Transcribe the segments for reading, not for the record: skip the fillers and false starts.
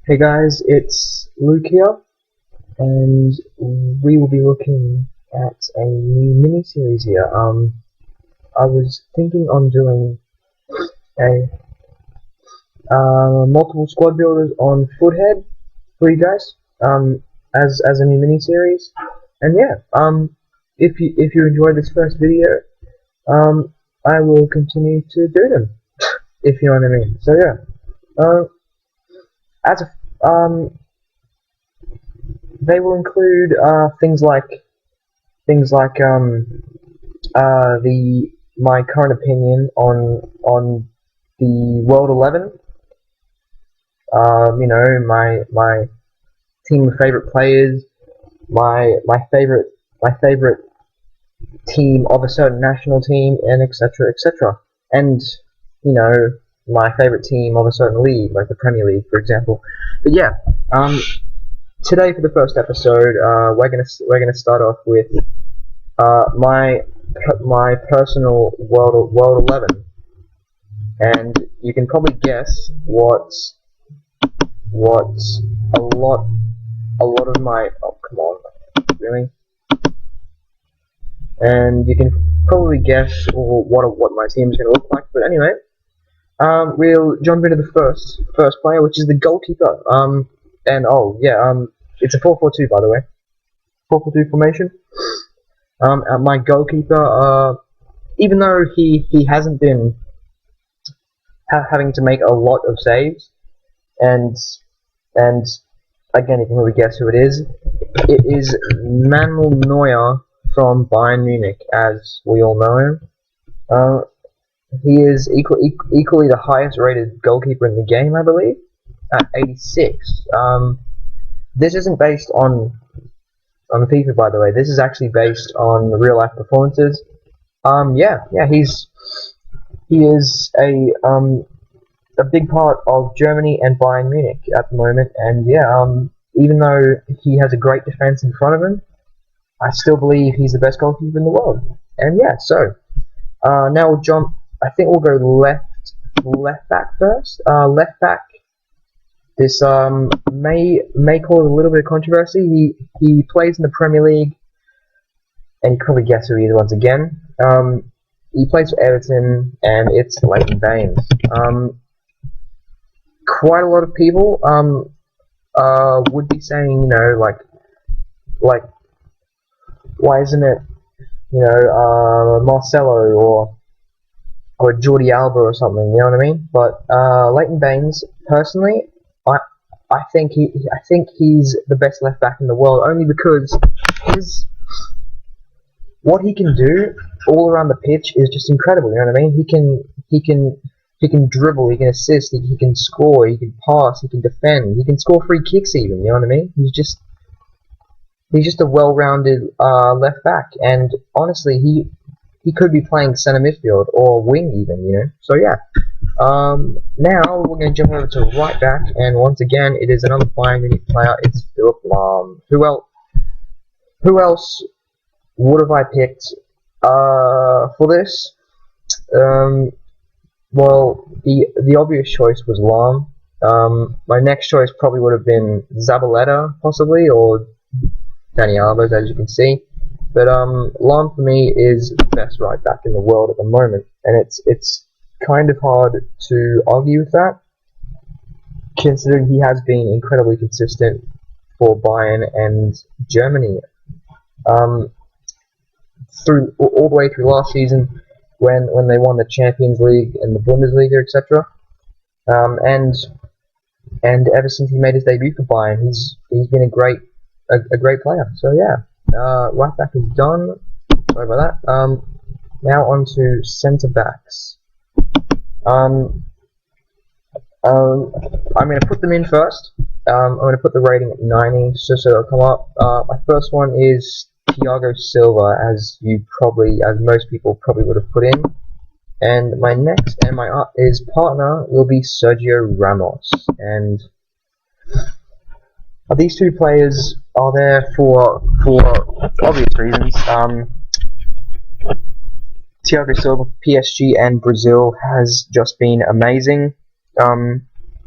Hey guys, it's Luke here, and we will be looking at a new mini-series here. I was thinking on doing a multiple squad builders on Foothead for you guys, as a new mini-series. And yeah, if you enjoyed this first video, I will continue to do them, if you know what I mean. So yeah, as a they will include things like my current opinion on the World 11. My team of favorite players, my favorite team of a certain national team, and etc. And my favorite team of a certain league, like the Premier League, for example. But yeah, today for the first episode, we're gonna start off with my personal World 11, and you can probably guess what a lot of my come on, really, and you can probably guess what my team is gonna look like. But anyway, we'll jump into the first player, which is the goalkeeper. And oh yeah, it's a 4-4-2, by the way, 4-4-2 formation. My goalkeeper, even though he hasn't been having to make a lot of saves, and again, you can really guess who it is. It is Manuel Neuer from Bayern Munich, as we all know him. He is equally the highest rated goalkeeper in the game, I believe, at 86. This isn't based on FIFA, by the way. This is actually based on real life performances. He is a big part of Germany and Bayern Munich at the moment, and even though he has a great defense in front of him, I still believe he's the best goalkeeper in the world. And yeah, so now we'll jump. I think we'll go left back first. Left back. This may cause a little bit of controversy. He plays in the Premier League, and you can probably guess who he is once again. He plays for Everton, and it's Leighton Baines. Quite a lot of people would be saying, like why isn't it Marcelo or Jordi Alba or something, you know what I mean? But Leighton Baines, personally, I think he's the best left back in the world, only because what he can do all around the pitch is just incredible. You know what I mean? He can dribble, he can assist, he can score, he can pass, he can defend, he can score free kicks even. You know what I mean? He's just a well-rounded left back, and honestly, he could be playing center midfield or wing even, So yeah. Now we're going to jump over to right back, and once again, it is another Bayern Munich player. It's Philipp Lahm. Who else would have I picked for this? Well, the obvious choice was Lahm. My next choice probably would have been Zabaleta, possibly, or Dani Alves, as you can see. But Lahm for me is the best right back in the world at the moment, and it's kind of hard to argue with that, considering he has been incredibly consistent for Bayern and Germany through all the way through last season when they won the Champions League and the Bundesliga, etc. And ever since he made his debut for Bayern, he's been a great player. So yeah, right back is done. Sorry about that. Now on to centre backs. I'm going to put them in first. I'm going to put the rating at 90, so it'll come up. My first one is Thiago Silva, as most people probably would have put in. And my next and my partner will be Sergio Ramos. And these two players are there for obvious reasons. Thiago Silva for PSG and Brazil has just been amazing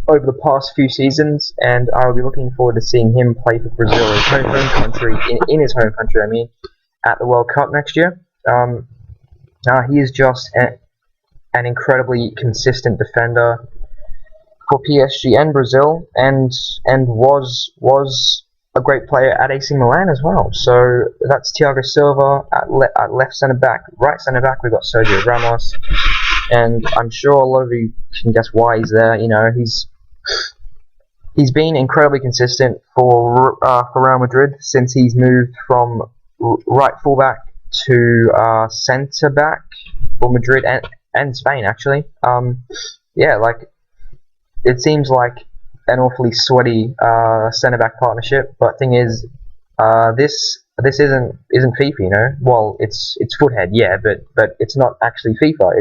over the past few seasons, and I'll be looking forward to seeing him play for Brazil, his home country, in his home country, I mean, at the World Cup next year. He is just an incredibly consistent defender for PSG and Brazil, and was a great player at AC Milan as well. So that's Thiago Silva at left centre back. Right centre back, we've got Sergio Ramos, and I'm sure a lot of you can guess why he's there. You know, he's been incredibly consistent for Real Madrid since he's moved from right fullback to centre back for Madrid and Spain actually. Yeah, like it seems like an awfully sweaty centre back partnership, but thing is, this isn't FIFA, you know. Well, it's Foothead, yeah, but it's not actually FIFA.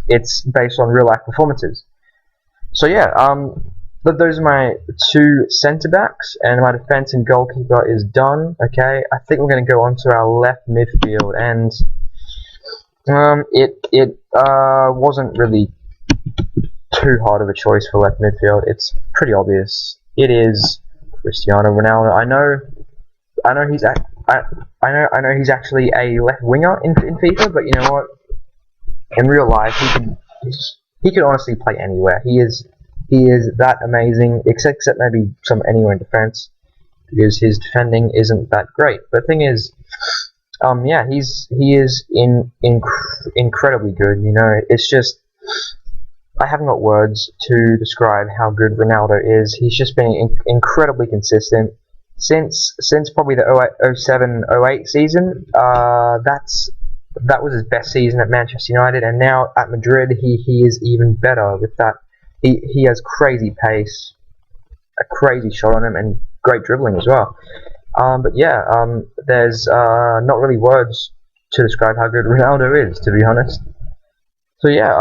It's based on real life performances. So yeah, but those are my two centre backs, and my defence and goalkeeper is done. Okay, I think we're going to go on to our left midfield, and it wasn't really too hard of a choice for left midfield. It's pretty obvious. It is Cristiano Ronaldo. I know he's actually a left winger in FIFA, but you know what? In real life, he could honestly play anywhere. He is that amazing, except maybe anywhere in defense, because his defending isn't that great. But the thing is, yeah, he is incredibly good. You know, it's just, I haven't got words to describe how good Ronaldo is. He's just been incredibly consistent since probably the 07-08 season. That was his best season at Manchester United, and now at Madrid he is even better with that. He has crazy pace, a crazy shot on him, and great dribbling as well. But yeah, there's not really words to describe how good Ronaldo is, to be honest. So yeah,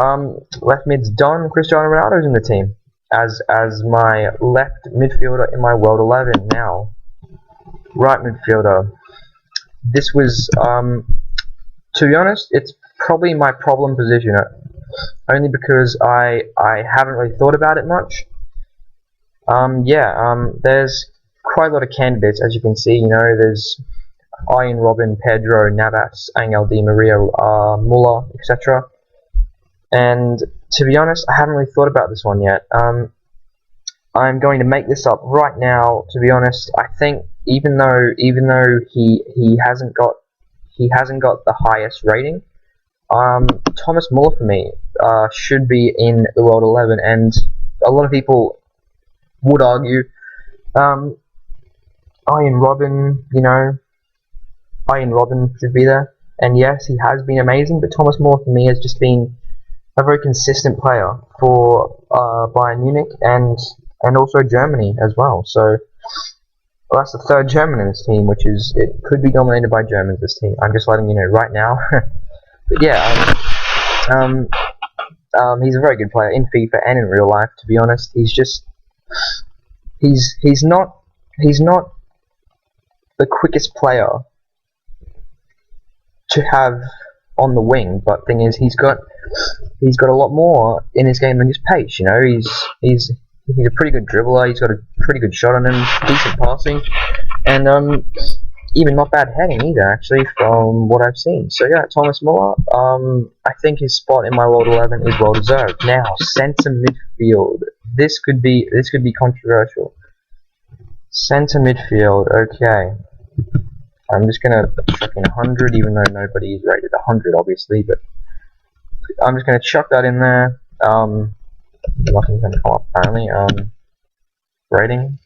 left mid's done. Cristiano Ronaldo's in the team as my left midfielder in my World 11 now. Right midfielder. This was, to be honest, it's probably my problem position, only because I haven't really thought about it much. There's quite a lot of candidates, as you can see. You know, there's Arjen Robben, Pedro, Navas, Angel Di Maria, Muller, etc. And to be honest, I haven't really thought about this one yet. I'm going to make this up right now. To be honest, I think even though he hasn't got the highest rating, Thomas Muller for me should be in the World 11, and a lot of people would argue Arjen Robben, you know, Arjen Robben should be there, and yes, he has been amazing, but Thomas Muller for me has just been a very consistent player for Bayern Munich and also Germany as well. So that's the third German in this team, which is, it could be dominated by Germans, this team. I'm just letting you know right now. But yeah, he's a very good player in FIFA and in real life, to be honest. He's just, he's not the quickest player to have on the wing, but thing is, he's got a lot more in his game than just pace. You know, he's a pretty good dribbler. He's got a pretty good shot on him, decent passing, and even not bad heading either, actually, from what I've seen. So yeah, Thomas Muller. I think his spot in my World 11 is well deserved. Now, centre midfield. This could be controversial. Centre midfield. Okay. I'm just gonna chuck in 100, even though nobody's rated 100, obviously. But I'm just gonna chuck that in there. Nothing's gonna come up apparently. Rating.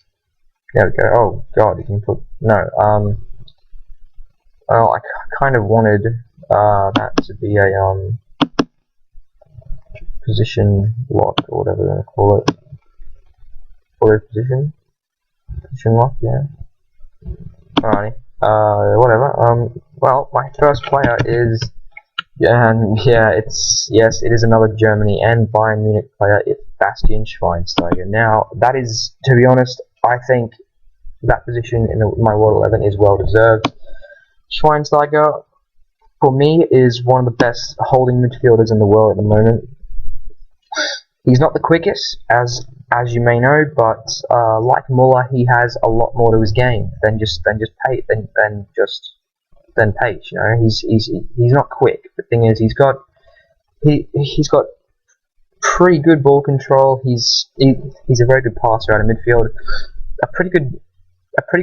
There we go. Oh god, you can put no. Well, I kind of wanted that to be a position lock or whatever they're gonna call it. Forward position lock, yeah. Alrighty. Whatever. Well, my first player is, and yeah, it is another Germany and Bayern Munich player. It's Bastian Schweinsteiger. Now, that is, to be honest, I think that position in my World 11 is well deserved. Schweinsteiger, for me, is one of the best holding midfielders in the world at the moment. He's not the quickest, as you may know, but like Muller, he has a lot more to his game than pace. You know, he's not quick. The thing is, he's got pretty good ball control. He's a very good passer out of midfield. A pretty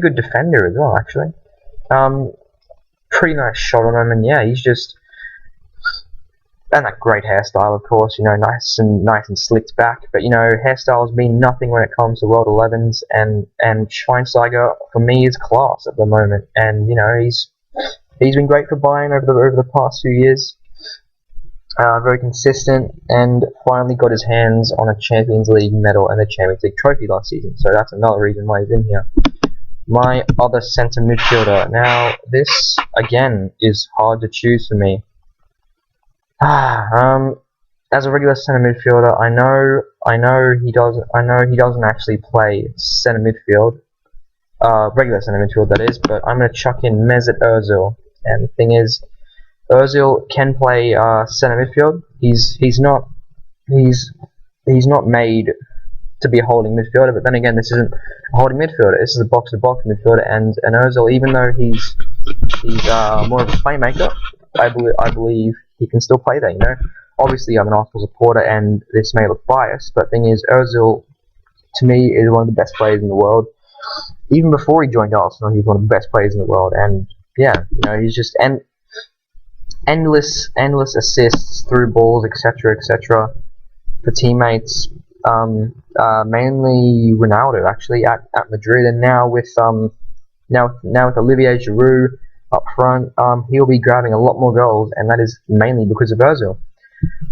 good defender as well, actually. Pretty nice shot on him, and yeah, he's just, and that great hairstyle, of course. You know, nice and slicked back. But you know, hairstyles mean nothing when it comes to World 11s, and Schweinsteiger for me is class at the moment. And you know, he's been great for Bayern over the past few years. Very consistent, and finally got his hands on a Champions League medal and a Champions League trophy last season. So that's another reason why he's in here. My other centre midfielder. Now, this again is hard to choose for me. As a regular centre midfielder, I know he doesn't actually play centre midfield, regular centre midfield that is. But I'm gonna chuck in Mesut Ozil, and the thing is, Ozil can play centre midfield. He's not made to be a holding midfielder, but then again, this isn't a holding midfielder. This is a box-to-box midfielder, and Ozil, even though he's more of a playmaker, I believe he can still play there. You know, obviously I'm an Arsenal supporter, and this may look biased, but the thing is, Ozil to me is one of the best players in the world. Even before he joined Arsenal, he's one of the best players in the world, and yeah, you know, he's just endless assists through balls, etc., for teammates. Mainly Ronaldo, actually, at Madrid, and now with Olivier Giroud up front, he'll be grabbing a lot more goals, and that is mainly because of Ozil.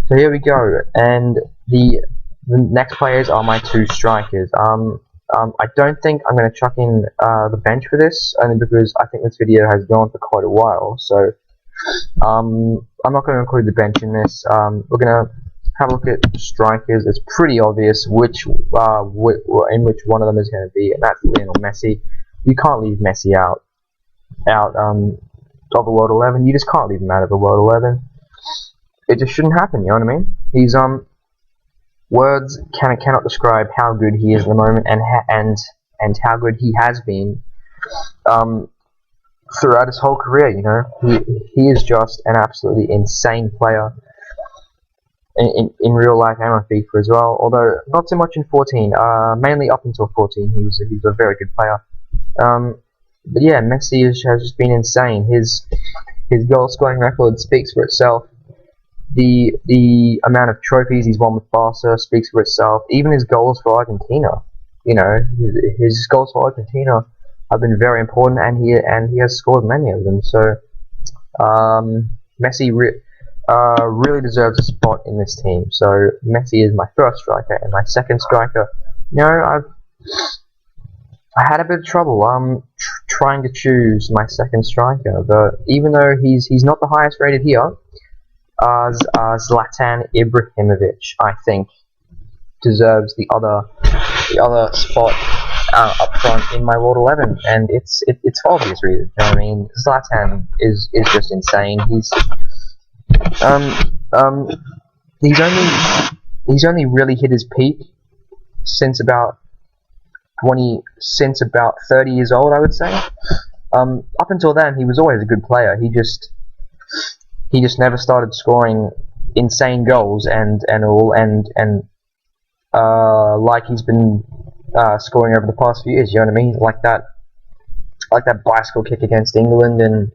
So here we go, and the next players are my two strikers. I don't think I'm going to chuck in the bench for this, only because I think this video has gone for quite a while. So I'm not going to include the bench in this. We're going to have a look at strikers. It's pretty obvious in which one of them is going to be, and that's Lionel Messi. You can't leave Messi out of a World 11. You just can't leave him out of a World 11. It just shouldn't happen. You know what I mean? He's words cannot describe how good he is at the moment, and how good he has been throughout his whole career. You know, he is just an absolutely insane player. In real life and on FIFA as well, although not so much in 14. Mainly up until 14, he was a very good player. But yeah, Messi has just been insane. His goal scoring record speaks for itself. The amount of trophies he's won with Barca speaks for itself. Even his goals for Argentina, you know, his goals for Argentina have been very important, and he has scored many of them. So Messi really deserves a spot in this team. So Messi is my first striker, and my second striker. You know, I had a bit of trouble trying to choose my second striker, but even though he's not the highest rated here, Zlatan Ibrahimovic, I think, deserves the other spot up front in my World 11, and it's for obvious reasons. You know what I mean? Zlatan is just insane. He's only really hit his peak since about 30 years old, I would say. Up until then, he was always a good player. He just never started scoring insane goals and like he's been scoring over the past few years. You know what I mean? Like that bicycle kick against England, and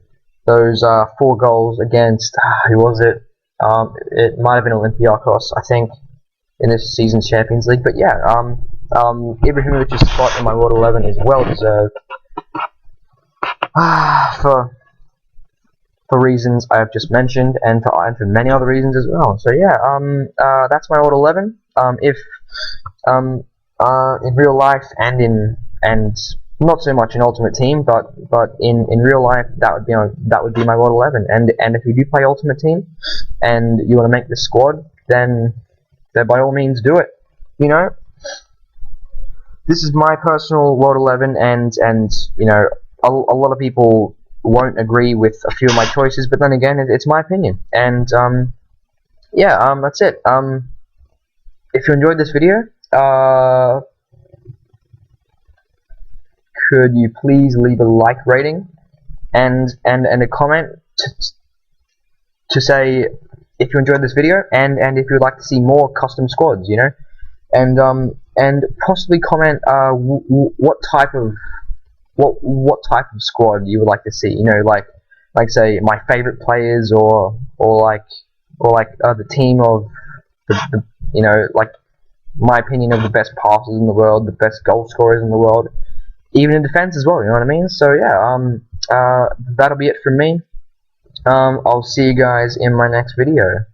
those 4 goals against who was it? It might have been Olympiacos, I think, in this season's Champions League. But yeah, Ibrahimovic's spot in my World 11 is well deserved. For reasons I have just mentioned, and for many other reasons as well. So yeah, that's my World 11. If in real life and not so much in Ultimate Team, but in real life, that would be my World 11. And if you do play Ultimate Team and you want to make the squad, then by all means do it. You know, this is my personal World 11, and you know, a lot of people won't agree with a few of my choices, but then again, it's my opinion. And yeah, that's it. If you enjoyed this video, could you please leave a like rating and a comment to say if you enjoyed this video and if you would like to see more custom squads, you know, and possibly comment what type of squad you would like to see, you know, like say my favorite players or the team of the you know, like my opinion of the best passers in the world, the best goal scorers in the world, even in defense as well, you know what I mean? So yeah, that'll be it from me. I'll see you guys in my next video.